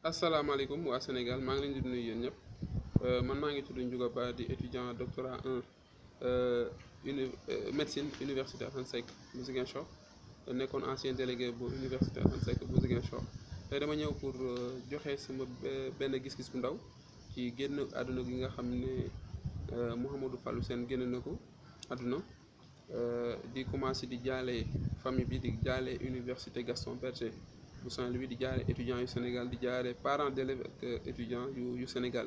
asalaamaaleykum waa Sénégal maa ngi leen di nuyu yéen ñëpp man maa ngi tudd Ndiouga Ba di étudiant doctorat 1 médecine université Assane Seck bu Ziguinchor nekkoon ancien délégué bu université Assane Seck bu Ziguinchor tey dama ñëw pour joxe sama benn gis-gis bu ndaw ci génn àdduna gi nga xam ne Mouhamadou Fallou Sène génn na ko àdduna di commencé di jaale famille bi di jaale université Gaston Berger bu Saint-Louis di jaare étudiants yu Sénégal di jaare parents d'élèves ak étudiants yu Sénégal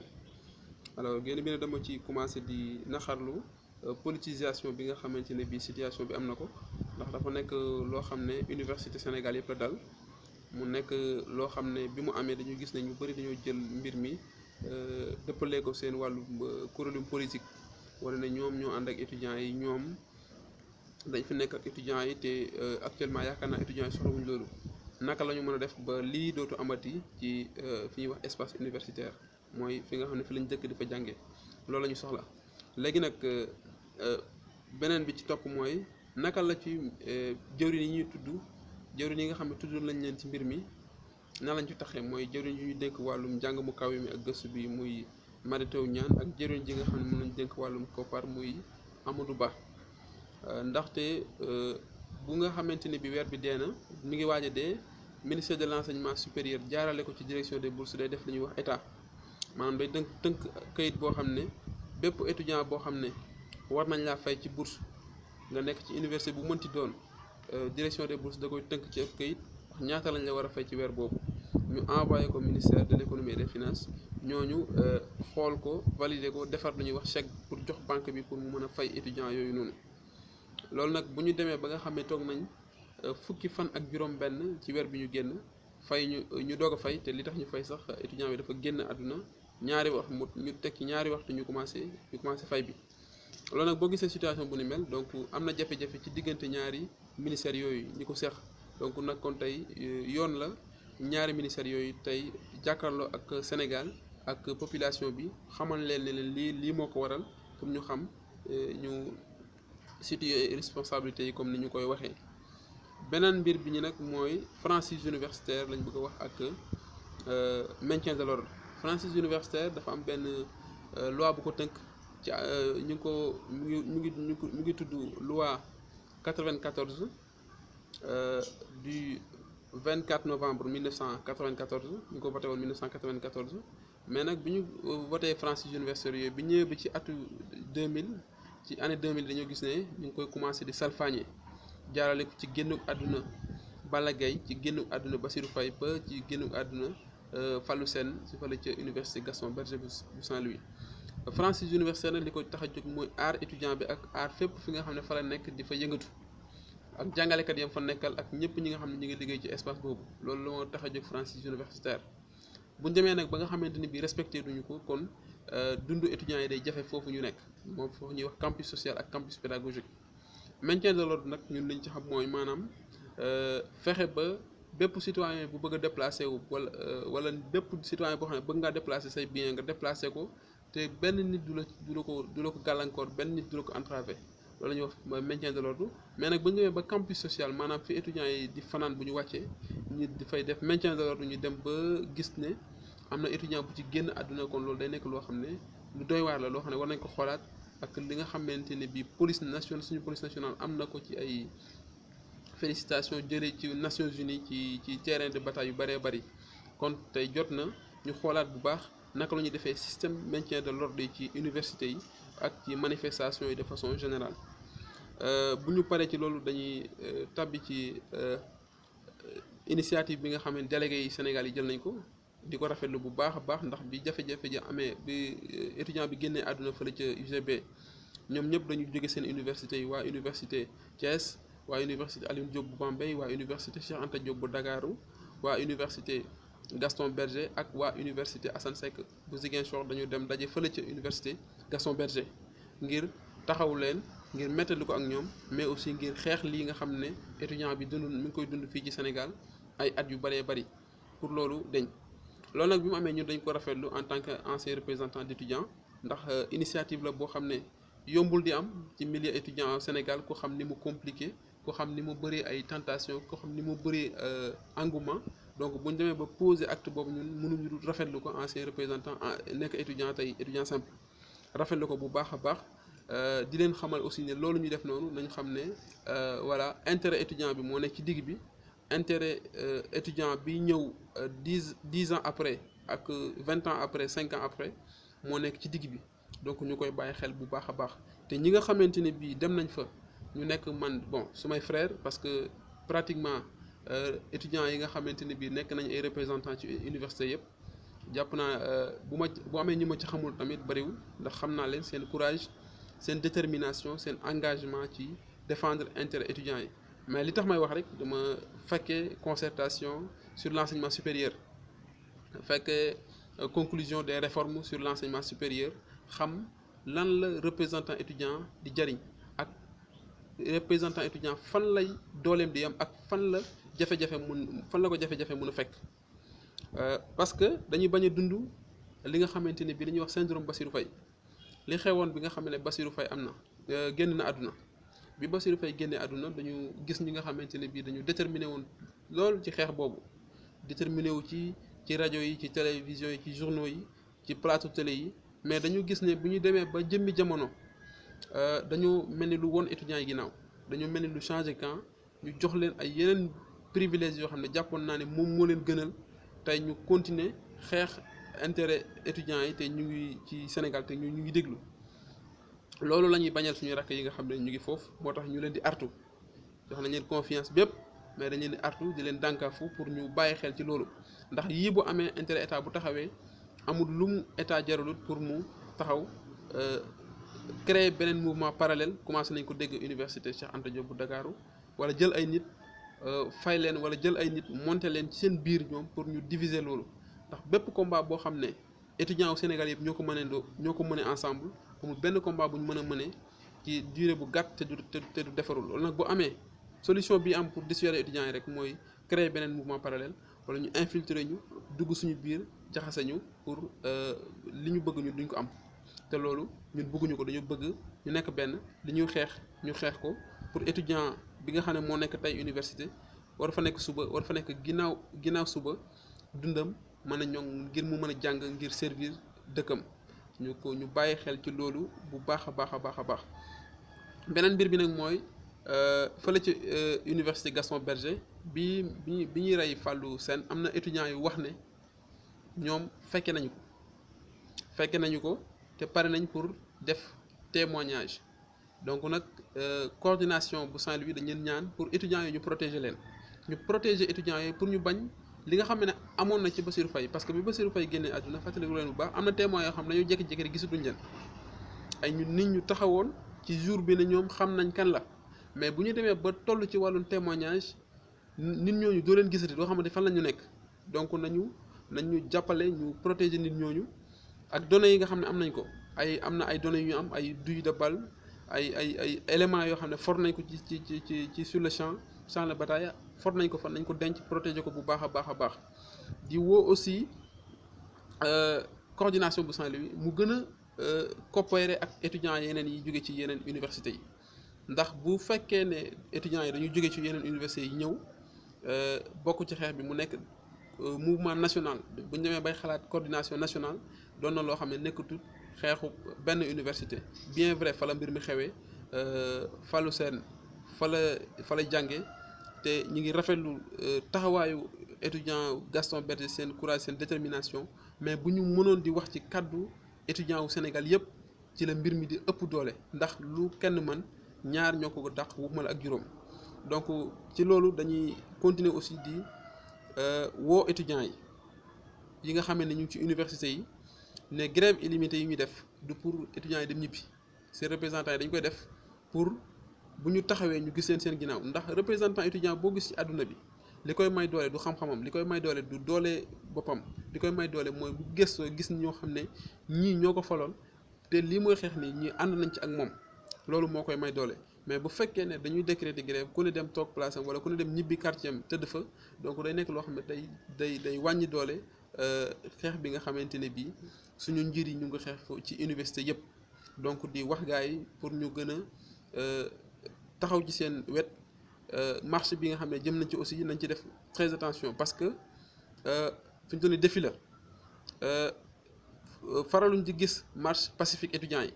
alors génn bi ne dama ci commencé di naxarlu politisation bi nga xamante ne bii situation bi am na ko ndax dafa nekk loo xam ne université Sénégal yëpp la dal mu nekk loo xam ne bi mu amee dañu gis ne ñu bëri dañoo jël mbir mi dëppalee ko seen wàllu kuréelum politique wala ne ñoom ñoo ànd ak étudiants yi ñoom dañ fi nekk ak étudiants yi te actuellement yaakaar naa étudiants yi soxlawuñu loolu naka la ñu mën a def ba lii dootu amati ci fi ñuy wax espace universitaire mooy fi nga xam ne fi lañ dëkk di fa jànge loolu la ñu soxla léegi nag beneen bi ci topp mooy naka la ci jëwriñ yi ñuy tudd jëwriñ yi nga xam ne tudd lañ leen ci mbir mi na lañ ci taxee mooy jëwriñ yi ñu dénk wàllum njàng mu kaw mi ak gëstu bi muy Mary Teuw Niane ak jëwriñ ji nga xam ne moom lañ dénk wàllum koppar muy Amadou Ba ndaxte bu nga xamante ni bi weer bi dee na mi ngi waaj a dee ministère de l'enseignement supérieur jaarale ko ci direction des bourses day def li ñuy wax état maanaam day tënk kayit boo xam ne bépp étudiant boo xam ne war nañ laa fay ci bourse nga nekk ci université bu mënti doon direction des bourses da koy tënk ci ab kayit wax ñaata lañ la war a fay ci weer boobu ñu envoyé ko ministère de l'économie et des finances ñooñu xool ko valider ko defar lu ñuy wax chèque pour jox banque bi pour mu mën a fay étudiants yooyu noonu loolu nag bu ñu demee ba nga xam ne toog nañ fukki fan ak juróom benn ci weer bi ñu génn fay ñu doog a fay te li tax ñu fay sax étudiant bi dafa génn àdduna ñaari wax mu ñu teg ci ñaari waxtu ñu commencé fay bi loolu nag boo gisee situation bu ni mel donc am na jafe-jafe ci diggante ñaari ministères yooyu ñi ko seq donc nag kon tey yoon la ñaari ministères yooyu tey jàkkaarloo ak Sénégal ak population bi xamal leen ne leen lii moo ko waral pour ñu xam ñu situer responsabilités yi comme ni ñu koy waxee beneen mbir bi ñu nag mooy franchise universitaire lañ bëgg a wax ak maintien de l'ordre franchise universitaire dafa am benn loi bu ko tënk ci ñu ngi ko mu ngi tudd loi 94 du 24 novembre 1994 ñu ngi ko voté woon 1994 mais nag bi ñu voté franchise universitaire yooyu bi ñëwee bi ci atu 2000 ci année 2000 dañoo gis ne ñu ngi koy commencé di salfaañe jaarale ko ci génnu àdduna Balla Gaye ci génnu àdduna Bassirou Faye ba ci génnu àdduna Fallou Sène si fale ca université Gaston Berger bu Saint-Louis franchise universitaire nag li ko tax a jóg mooy aar étudiant bi ak aar fépp fi nga xam ne fa la nekk di fa yëngatu ak jàngalekat yam fa nekkal ak ñëpp ñi nga xam ne ñu ngi liggéey ci espace boobu loolu la moo tax a jóg franchise universitaire bu ñu demee nag ba nga xamante ni bi respecté duñu ko kon dundu étudiants yi day jafe foofu ñu nekk moom foofu ñuy wax campus social ak campus pédagogique maintien de l'ordre nag ñun liñ ci xam mooy maanaam fexe ba bépp citoyen bu bëgg a déplacé wu wala bépp citoyen boo xam ne bëgg ngaa déplacé say bien nga déplacé ko te benn nit du la ko gàllankoor benn nit du la ko entravé loolu la ñuy wax mooy maintien de l'ordre mais nag bu ñu demee ba campus social maanaam fi étudiants yi di fanaan bu ñu wàccee ñu di fay def maintien de l'ordre ñu dem ba gis ne am na étudiant bu ci génn àdduna kon loolu day nekk loo xam ne lu doy waar la loo xam ne war nañ ko xoolaat ak li nga xamante ne bii police nationale suñu police nationale am na ko ci ay félicitations jëlee ci Nations Unies ci terrain de bataille yu bëree bëri kon tey jot na ñu xoolaat bu baax naka la ñuy defee système maintien de l'ordre yi ci université yi ak ci manifestation yi de façon générale bu ñu paree ci loolu dañuy tabbi ci initiative bi nga xam ne délégué yi Sénégal yi jël nañ ko di ko rafetlu bu baax a baax ndax bi jafe-jafe ji amee bi étudiant bi génnee àdduna fële ca UGB ñoom ñëpp dañu jóge seen université yi waa université Thiès waa université Alioune Diop bu Bambey waa université Cheikh Anta Diop bu Dakaru waa université Gaston Berger ak waa université Assane Seck bu Ziguinchor dañu dem daje fële ca université Gaston Berger ngir taxaw leen ngir mettali ko ak ñoom mais aussi ngir xeex lii nga xam ne étudiant bi dund mi ngi koy dund fii ci Sénégal ay at yu bëree bëri pour loolu deñ loolu nag bi mu amee ñun dañ ko rafetlu en tant que ancien représentant d'étudiant ndax initiative la boo xam ne yombul di am ci milieu étudiant Sénégal ko xam ni mu compliqué ko xam ni mu bëree ay tentation ko xam ni mu bëree engouement donc bu ñu demee ba poser acte boobu ñun mënuñu dul rafetlu ko ancien représentant nekk étudiant tey étudiant simple rafetlu ko bu baax a baax di leen xamal aussi ne loolu ñu def noonu nañu xam ne voilà intérêt étudiant bi moo nekk ci digg bi intérêt étudiant bi ñëw 10 ans après ak 20 ans après 5 ans après moo nekk ci digg bi donc ñu koy bàyyi xel bu baax a baax te ñi nga xamante ne bii dem nañ fa ñu nekk man bon sumay frère parce que pratiquement étudiants yi nga xamante ne bii nekk nañ ay représentants ci université yëpp jàpp naa bu amee ñi ma ci xamul tamit bariwul ndax xam naa leen seen courage seen détermination seen engagement ci défendre intérêt étudiants yi mais li tax may wax rek dama fekkee concertation sur l'enseignement supérieur fekkee conclusion des réformes sur l'enseignement supérieur xam lan la représentant étudiant di jariñ ak représentant étudiant fan lay dooleem di yam ak fan la ko jafe-jafe mun a fekk parce que dañuy bañ a dund li nga xamante ne bii dañuy wax syndrome Bassirou Faye li xewoon bi nga xam ne Bassirou Faye am na génn na àdduna bi Bassirou Faye génnee àdduna dañu gis ñi nga xamante ne bii dañu déterminé woon loolu ci xeex boobu déterminé wu ci rajo yi ci télévision yi ci journaux yi ci plateau télé yi mais dañu gis ne bu ñu demee ba jëmmi jamono dañoo mel ni lu woon étudiants yi ginnaaw dañoo mel ni lu changé camp ñu jox leen ay yeneen privilèges yoo xam ne jàppoon naa ne moom moo leen gënal tey ñu continuer xeex intérêt étudiants yi te ñu ngi ci Sénégal te ñu ngi déglu loolu la ñuy bañal suñu rakk yi nga xam ne ñu ngi foofu moo tax ñu leen di artu jox nañ leen confiance bépp mais dañ leen di artu di leen dànkaafu pour ñu bàyyi xel ci loolu ndax yii bu amee intérêt état bu taxawee amul lu mu état jaralut pour mu taxaw créer beneen mouvement parallèle commencé nañ ko dégg université Cheikh Anta Diop bu Dakaaru wala jël ay nit fay leen wala jël ay nit monter leen ci seen biir ñoom pour ñu diviser loolu ndax bépp combat boo xam ne étudiants au Sénégal yëpp ñoo ko mënee ensemble amul benn combat bu ñu mën a mënee ci durée bu gàtt te du defarul loolu nag bu amee solution bi am pour dissuader étudiants yi rek mooy créer beneen mouvement parallèle wala ñu infiltrer ñu dugg suñu biir jaxase ñu pour li ñu bëgg ñu duñ ko am te loolu ñun bëgguñu ko dañu bëgg ñu nekk benn li ñuy xeex ñu xeex ko pour étudiant bi nga xam ne moo nekk tey université war fa nekk suba war fa nekk ginnaaw suba dundam mën a ñoŋ ngir mu mën a jàng ngir servir dëkkam ñu bàyyi xel ci loolu bu baax a baax beneen mbir bi nag mooy fële ci université Gaston Berger bi ñuy rey Fallou Sène am na étudiants yu wax ne ñoom fekke nañu ko te pare nañ pour def témoignage donc nag coordination bu Saint-Louis dañ leen ñaan pour étudiants yi ñu protéger leen ñu protéger étudiants yi pour ñu bañ li nga xam ne amoon na ci Bassirou Faye parce que bi Bassirou Faye génnee àdduna fàttaliku leen bu baax am na témoins yoo xam ne dañoo jékki-jékki rek gisatuñ leen ay nit ñu taxawoon ci jour bi ne ñoom xam nañ kan la mais bu ñu demee ba toll ci wàllum témoignage nit ñooñu doo leen gisati doo xamante fan la ñu nekk donc nañu jàppale ñu protéger nit ñooñu ak données yi nga xam ne am nañ ko am na ay données yu ñu am ay douille de balle ay éléments yoo xam ne for nañ ko ci sur le champ de bataille for nañ ko fa nañ ko denc protéger ko bu baax a baax di woo aussi coordination bu Saint-Louis mu gën a coopérer ak étudiants yeneen yi jóge ci yeneen universités yi ndax bu fekkee ne étudiants yi dañu jóge ci yeneen universités yi ñëw bokk ci xeex bi mu nekk mouvement national bu ñu demee bay xalaat coordination nationale doon na loo xam ne nekkatul xeexu benn université bien vrai fa la mbir mi xewee Fallou Sène fa la jànge te ñu ngi rafetlu taxawaayu étudiant Gaston Berger seen courage seen détermination mais bu ñu mënoon di wax ci kàddu étudiant wu Sénégal yëpp ci la mbir mi di ëpp doole ndax lu kenn mën ñaar ñoo ko dàq waxuma la ak juróom donc ci loolu dañuy continuer aussi di woo étudiants yi nga xam ne ñu ngi ci université yi ne grève illimitée yi ñuy def du pour étudiants yi dem ñibbi seen représentants yi dañ koy def pour bu ñu taxawee ñu gis seen ginnaaw ndax représentant étudiant boo gis ci àdduna bi li koy may doole du xam-xamam li koy may doole du doole boppam li koy may doole mooy bu gëstoo gis ñoo xam ne ñii ñoo ko faloon te lii mooy xeex ni ñii ànd nañ ci ak moom loolu moo koy may doole mais bu fekkee ne dañuy décréter grève ku ne dem toog place am wala ku ne dem ñibbi quartier am tëdd fa donc day nekk loo xam ne day wàññi doole xeex bi nga xamante ne bii suñu njir yi ñu ngi xeex ci université yëpp donc di wax gars yi pour ñu gën a taxaw ci seen wet marche bi nga xam ne jëm nañ ci aussi nañ ci def très attention parce que fi ñu toll nii défi la faraluñ ci gis marche pacifique étudiants yi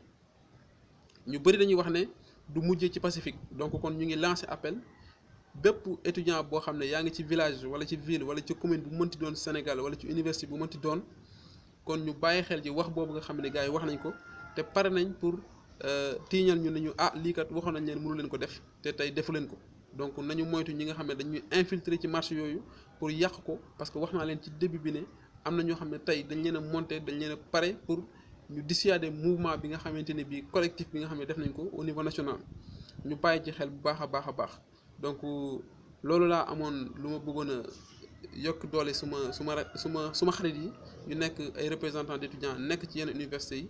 ñu bëri dañuy wax ne du mujjee ci pacifique donc kon ñu ngi lancé appel bépp étudiant boo xam ne yaa ngi ci village wala ci ville wala ci commune bu mënti doon Sénégal wala ci université bu mënti doon kon ñu bàyyi xel ci wax boobu nga xam ne gars yi wax nañ ko te pare nañ pour tiiñal ñu ne ñu lii kat waxoon nañ leen mënu leen ko def te tey defu leen ko donc nañu moytu ñi nga xam ne dañuy infiltrer ci marche yooyu pour yàq ko parce que wax naa leen ci début bi ne am na ñoo xam ne tey dañ leen a monter dañ leen a pare pour ñu dissuader mouvement bi nga xamante ne bii collectif bi nga xam ne def nañ ko au niveau national ñu bàyyi ci xel bu baax a baax a baax donc loolu laa amoon lu ma bëggoon a yokk doole suma xarit yi ñu nekk ay représentants d'étudiants nekk ci yenn universités yi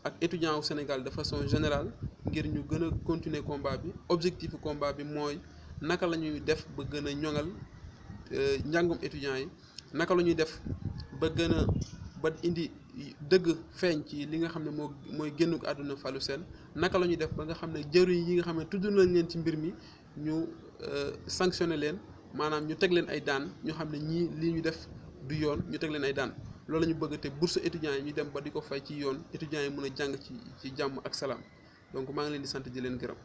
ak étudiants au Sénégal de façon générale ngir ñu gën a continuer combat bi objectif combat bi mooy naka la ñuy def ba gën a ñoŋal njàngum étudiants yi naka la ñuy def ba gën a ba indi dëgg feeñ ci li nga xam ne mooy génn ko àdduna Fallou Sène naka la ñuy def ba nga xam ne jëriñ yi nga xam ne tudd nañ leen ci mbir mi ñu sanctionné leen maanaam ñu teg leen ay daan ñu xam ne ñii lii ñu def du yoon ñu teg leen ay daan loolu la ñu bëgg te bourse étudiants yi ñu dem ba di ko fay ci yoon étudiants yi mën a jàng ci jàmm ak salaam donc maa ngi leen di sant di leen gërëm.